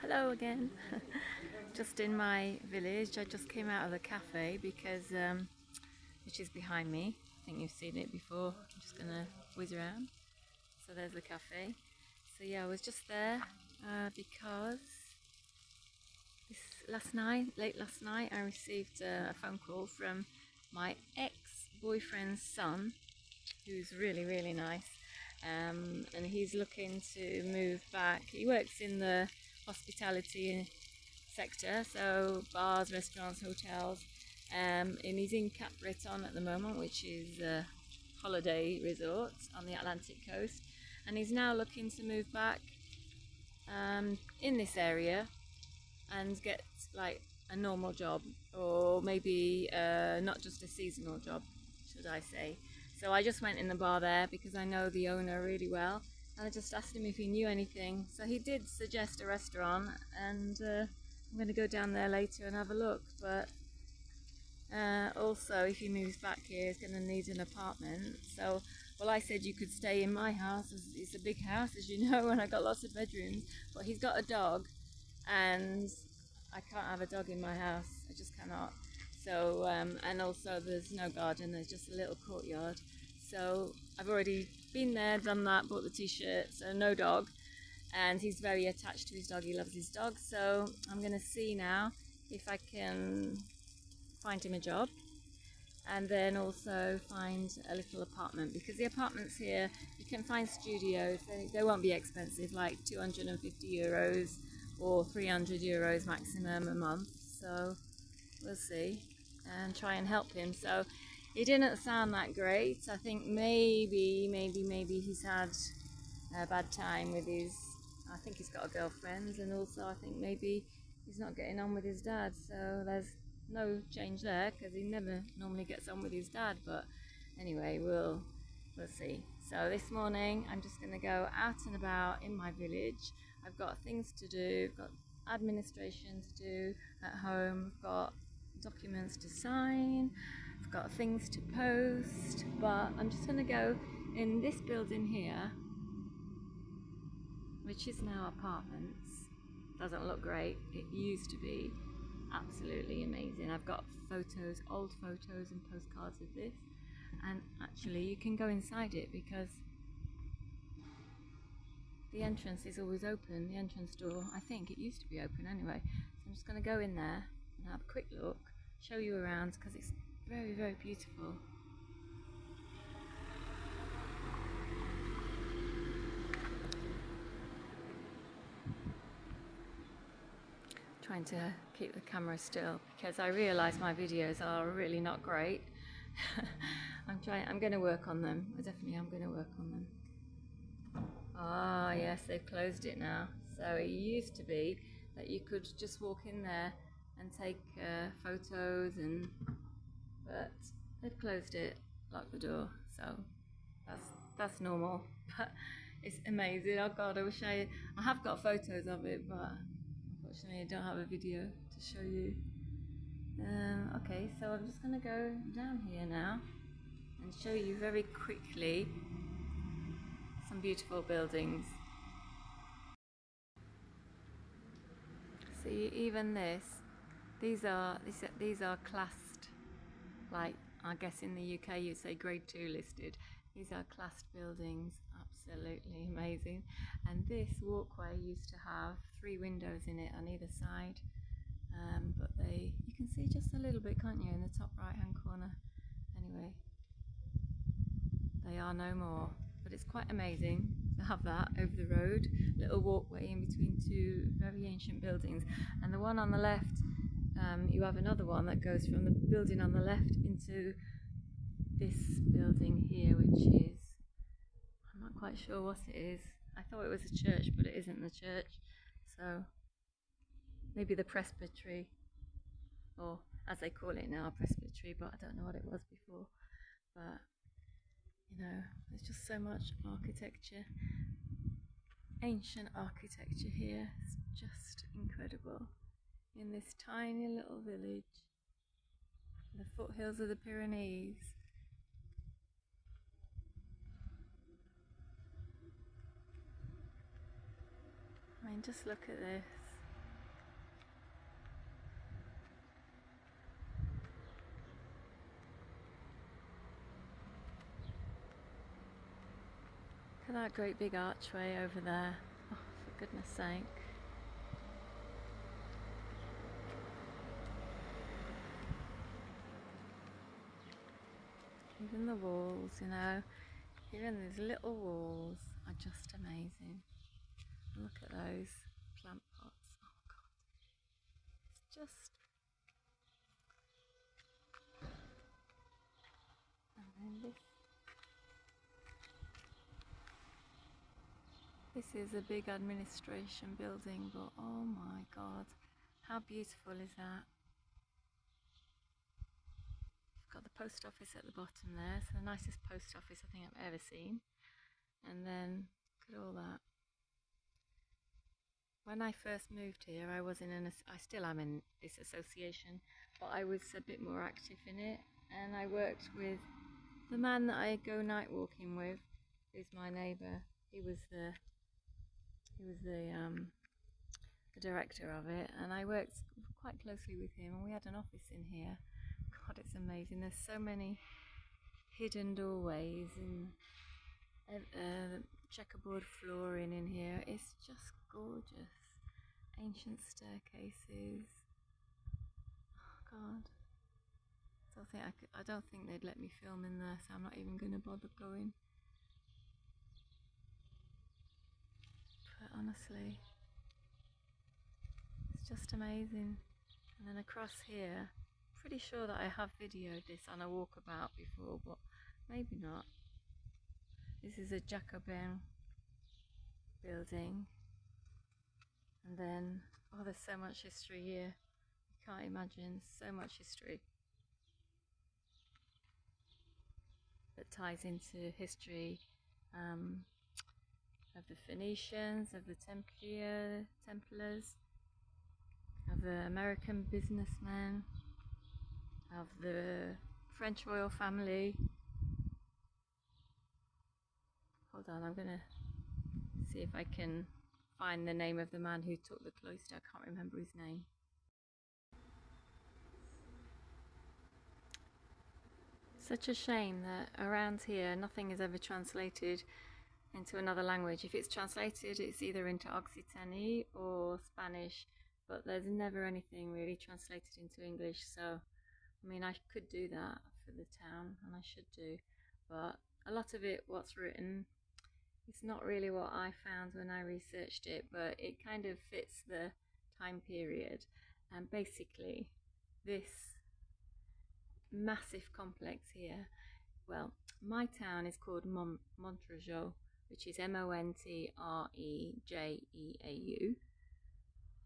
Hello again. Just in my village. I just came out of the cafe because which is behind me. I think you've seen it before. I'm just gonna whiz around. So there's the cafe. So yeah, I was just there because late last night, I received a phone call from my ex-boyfriend's son, who's really nice, and he's looking to move back. He works in the hospitality sector, so bars, restaurants, hotels, and he's in Cap Breton at the moment, which is a holiday resort on the Atlantic coast, and he's now looking to move back in this area and get like a normal job, or maybe not just a seasonal job, should I say. So I just went in the bar there because I know the owner really well, and I just asked him if he knew anything. So he did suggest a restaurant, and I'm going to go down there later and have a look. But also, if he moves back here, he's going to need an apartment. So, well, I said you could stay in my house. It's a big house, as you know, and I got lots of bedrooms. But he's got a dog, and I can't have a dog in my house. I just cannot. So, and also there's no garden. There's just a little courtyard. So I've already been there, done that, bought the t-shirt. So no dog, and he's very attached to his dog. He loves his dog. So I'm going to see now if I can find him a job, and then also find a little apartment, because the apartments here, you can find studios. They won't be expensive, like €250 or €300 maximum a month. So we'll see and try and help him. So he didn't sound that great. I think maybe he's had a bad time with I think he's got a girlfriend, and also I think maybe he's not getting on with his dad. So there's no change there, because he never normally gets on with his dad. But anyway, we'll see. So this morning I'm just going to go out and about in my village. I've got things to do, I've got administration to do at home, I've got documents to sign, I've got things to post, but I'm just going to go in this building here, which is now apartments. Doesn't look great. It used to be absolutely amazing. I've got photos, old photos and postcards of this, and actually you can go inside it because the entrance is always open. The entrance door, I think it used to be open anyway. So I'm just going to go in there and have a quick look, show you around, because it's very beautiful. Trying to keep the camera still because I realise my videos are really not great. I'm going to work on them. I definitely am going to work on them. Ah, yes, they've closed it now. So it used to be that you could just walk in there and take photos, but they've closed it, locked the door. So that's normal. But it's amazing. Oh God, I have got photos of it, but unfortunately I don't have a video to show you. Okay, so I'm just going to go down here now and show you very quickly some beautiful buildings. See, even these are classed, like I guess in the UK you'd say grade 2 listed. These are classed buildings, absolutely amazing. And this walkway used to have 3 windows in it on either side, but you can see just a little bit, can't you, in the top right hand corner. Anyway, they are no more, but it's quite amazing to have that over the road, little walkway in between 2 very ancient buildings. And the one on the left, you have another one that goes from the building on the left into this building here, which is, I'm not quite sure what it is. I thought it was a church, but it isn't the church. So maybe the presbytery, or as they call it now, presbytery, but I don't know what it was before. But you know, there's just so much architecture, ancient architecture here. It's just incredible in this tiny little village, the foothills of the Pyrenees. I mean, just look at this. at that great big archway over there. Oh, for goodness sake. Even the walls, you know, even these little walls are just amazing. Look at those plant pots. Oh God, it's just. And then this is a big administration building, but oh my God, how beautiful is that? Got the post office at the bottom there. It's the nicest post office I think I've ever seen. And then look at all that. When I first moved here, I was I still am in this association, but I was a bit more active in it. And I worked with the man that I go night walking with, who's my neighbour. He was the director of it, and I worked quite closely with him. And we had an office in here. God, it's amazing. There's so many hidden doorways and checkerboard flooring in here. It's just gorgeous. Ancient staircases. Oh God. I don't think they'd let me film in there, so I'm not even going to bother going. But honestly, it's just amazing. And then across here, pretty sure that I have videoed this on a walkabout before, but maybe not. This is a Jacobin building, and then oh, there's so much history here. You can't imagine, so much history that ties into history of the Phoenicians, of the Templars, of the American businessmen, of the French royal family. Hold on, I'm gonna see if I can find the name of the man who took the cloister. I can't remember his name. Such a shame that around here nothing is ever translated into another language. If it's translated, it's either into Occitanie or Spanish, but there's never anything really translated into English. So I mean, I could do that for the town, and I should do, but a lot of it, what's written, it's not really what I found when I researched it, but it kind of fits the time period. And basically, this massive complex here, well, my town is called Montrejeau, which is Montrejeau,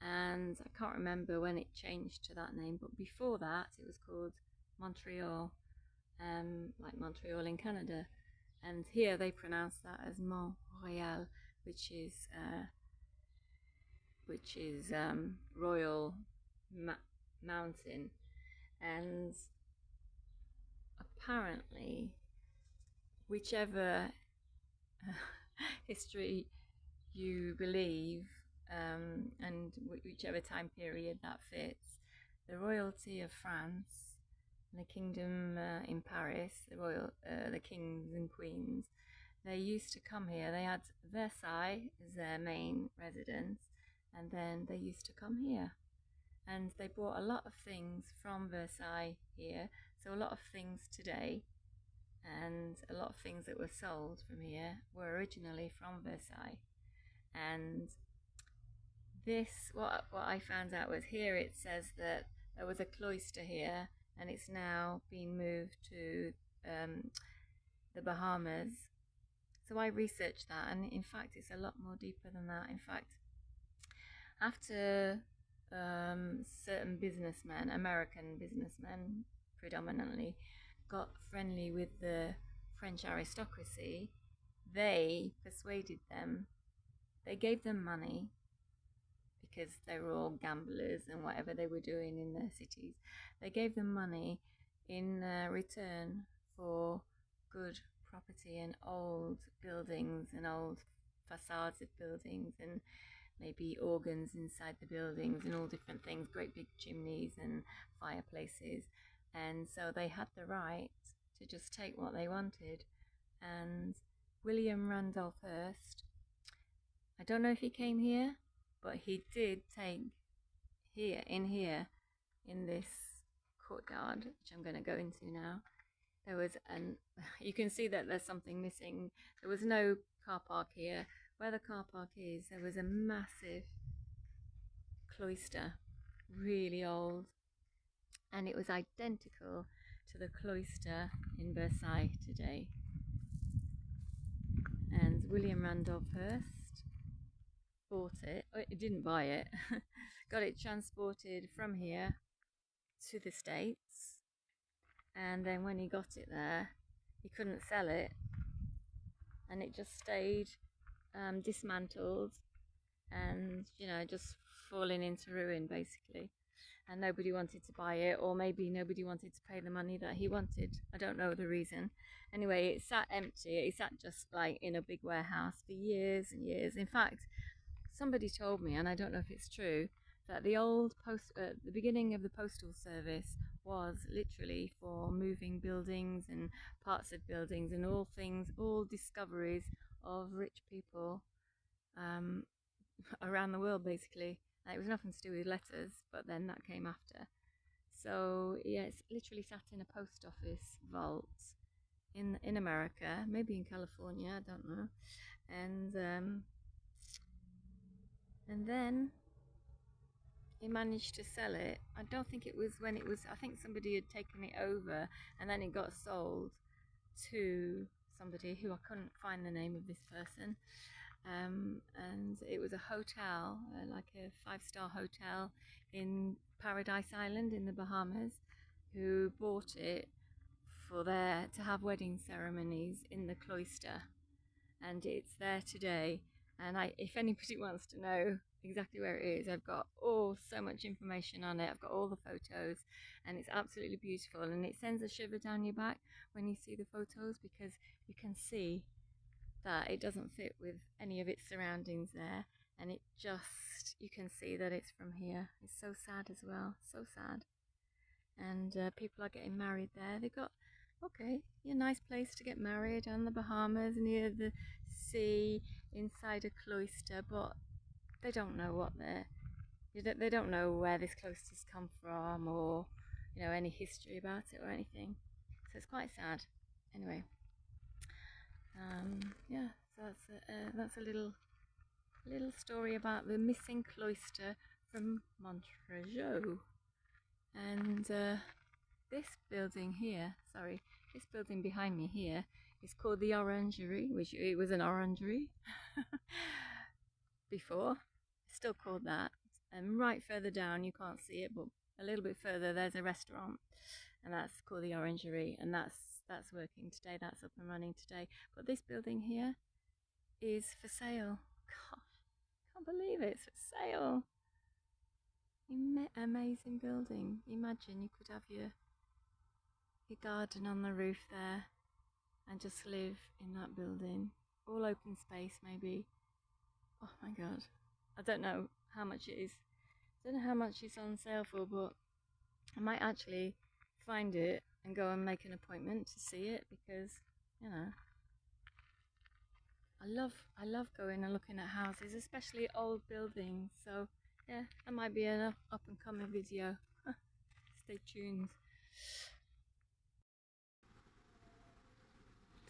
and I can't remember when it changed to that name, but before that it was called Montreal, like Montreal in Canada, and here they pronounce that as Mont-Royal, which is Royal Mountain. And apparently, whichever history you believe, and whichever time period that fits, the royalty of France and the kingdom in Paris, the kings and queens, they used to come here. They had Versailles as their main residence, and then they used to come here. And they brought a lot of things from Versailles here. So a lot of things today and a lot of things that were sold from here were originally from Versailles. And this, what I found out was, here it says that there was a cloister here, and it's now been moved to the Bahamas. So I researched that, and in fact it's a lot more deeper than that. In fact, after certain businessmen, American businessmen predominantly, got friendly with the French aristocracy, they persuaded them, they gave them money, because they were all gamblers and whatever they were doing in their cities. They gave them money in return for good property and old buildings and old facades of buildings, and maybe organs inside the buildings and all different things, great big chimneys and fireplaces. And so they had the right to just take what they wanted. And William Randolph Hearst. I don't know if he came here, but he did take here, in this courtyard, which I'm going to go into now. There was you can see that there's something missing. There was no car park here. Where the car park is, there was a massive cloister, really old, and it was identical to the cloister in Versailles today. And William Randolph Hearst bought it. Oh, he didn't buy it. Got it transported from here to the States, and then when he got it there, he couldn't sell it, and it just stayed dismantled and, you know, just falling into ruin basically. And nobody wanted to buy it, or maybe nobody wanted to pay the money that he wanted. I don't know the reason. Anyway, it sat empty. It sat just like in a big warehouse for years and years. In fact, somebody told me, and I don't know if it's true, that the old the beginning of the postal service was literally for moving buildings and parts of buildings and all things, all discoveries of rich people around the world basically. It was nothing to do with letters, but then that came after. So yeah, it's literally sat in a post office vault in America, maybe in California, I don't know. And then he managed to sell it. I don't think it was when it was, I think somebody had taken it over, and then it got sold to somebody who I couldn't find the name of this person. And it was a hotel, like a 5-star hotel in Paradise Island in the Bahamas, who bought it for to have wedding ceremonies in the cloister, and it's there today. And if anybody wants to know exactly where it is, I've got so much information on it. I've got all the photos, and it's absolutely beautiful, and it sends a shiver down your back when you see the photos, because you can see that it doesn't fit with any of its surroundings there, and you can see that it's from here. It's so sad as well, so sad. And people are getting married there. They've got a nice place to get married on the Bahamas near the sea inside a cloister, but they don't know they don't know where this cloister's come from, or any history about it or anything. So it's quite sad. Anyway, yeah, so that's a little story about the missing cloister from Montreux. And this building behind me here is called the Orangery, which it was an orangery before. It's still called that. And right further down, you can't see it, but a little bit further, there's a restaurant, and that's called the Orangery, and that's working today. That's up and running today. But this building here is for sale. Gosh, can't believe it's for sale. Amazing building. Imagine you could have your garden on the roof there and just live in that building. All open space, maybe. Oh my god. I don't know how much it is. I don't know how much it's on sale for, but I might actually find it and go and make an appointment to see it, because I love going and looking at houses, especially old buildings. So yeah, that might be an up and coming video. Stay tuned.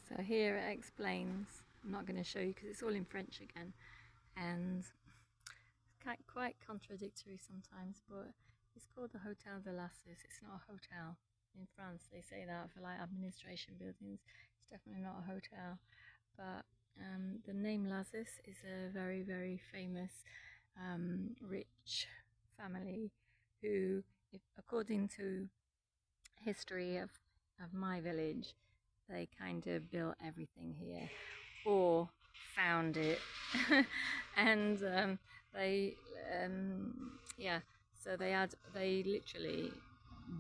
So here it explains. I'm not going to show you because it's all in French again, and it's quite contradictory sometimes, but it's called the Hotel de Lassus. It's not a hotel. In France they say that for like administration buildings. It's definitely not a hotel. But the name Lassus is a very, very famous rich family who, according to history of my village, they kind of built everything here or found it. And so they literally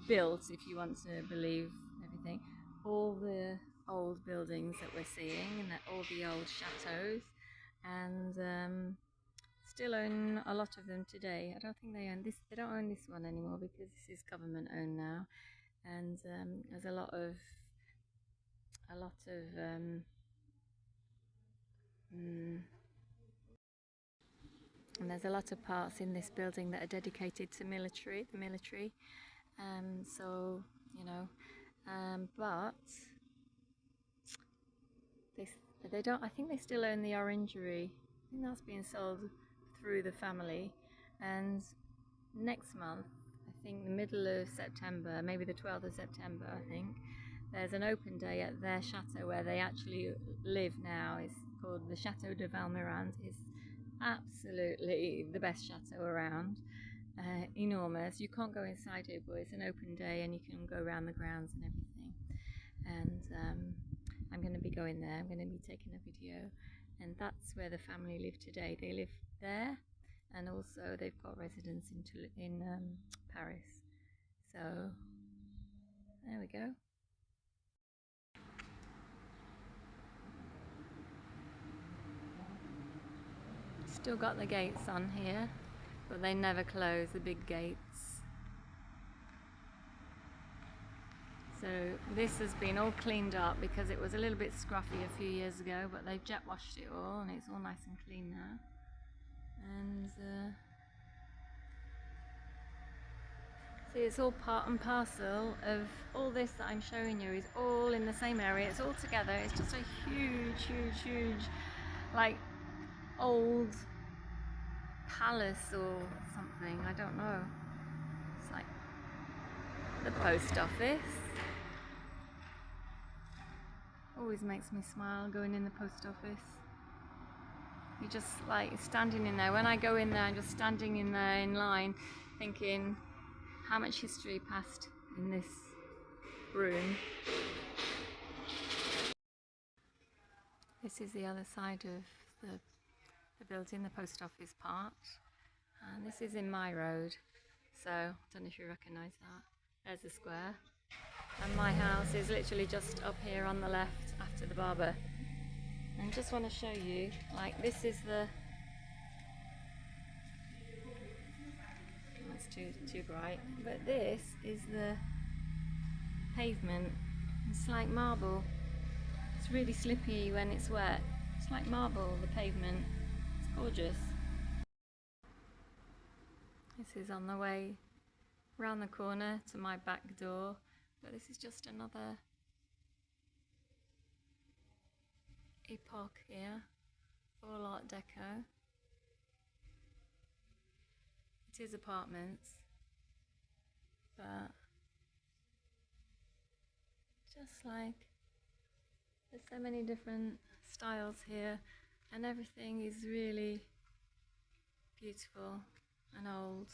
built, if you want to believe everything, all the old buildings that we're seeing, and all the old chateaus, and still own a lot of them today. I don't think they own this. They don't own this one anymore because this is government owned now, and there's a lot of Mm. And there's a lot of parts in this building that are dedicated to the military. So, you know, but they, they don't, I think they still own the orangery. I think that's being sold through the family. And next month, I think the middle of September, maybe the 12th of September, I think, there's an open day at their chateau where they actually live now. It's called the Chateau de Valmirand. It's absolutely the best chateau around. Enormous. You can't go inside it, but it's an open day and you can go around the grounds and everything. And I'm going to be going there. I'm going to be taking a video, and that's where the family live today. They live there, and also they've got residence in Paris. So there we go. Still got the gates on here, but they never close, the big gates. So this has been all cleaned up because it was a little bit scruffy a few years ago, but they've jet washed it all and it's all nice and clean now. And see, it's all part and parcel of all this that I'm showing you is all in the same area. It's all together. It's just a huge, like old palace or something. I don't know. It's like the post office. Always makes me smile going in the post office. You just like standing in there. When I go in there, I'm just standing in there in line thinking how much history passed in this room. This is the other side of the building, the post office part. And this is in my road. So I don't know if you recognise that. There's the square. And my house is literally just up here on the left after the barber. And just want to show you, like this is the, that's too bright, but this is the pavement. It's like marble. It's really slippy when it's wet. It's like marble, the pavement. It's gorgeous. This is on the way round the corner to my back door, but this is just another epoch here, all Art Deco. It is apartments, but just like there's so many different styles here, and everything is really beautiful and old.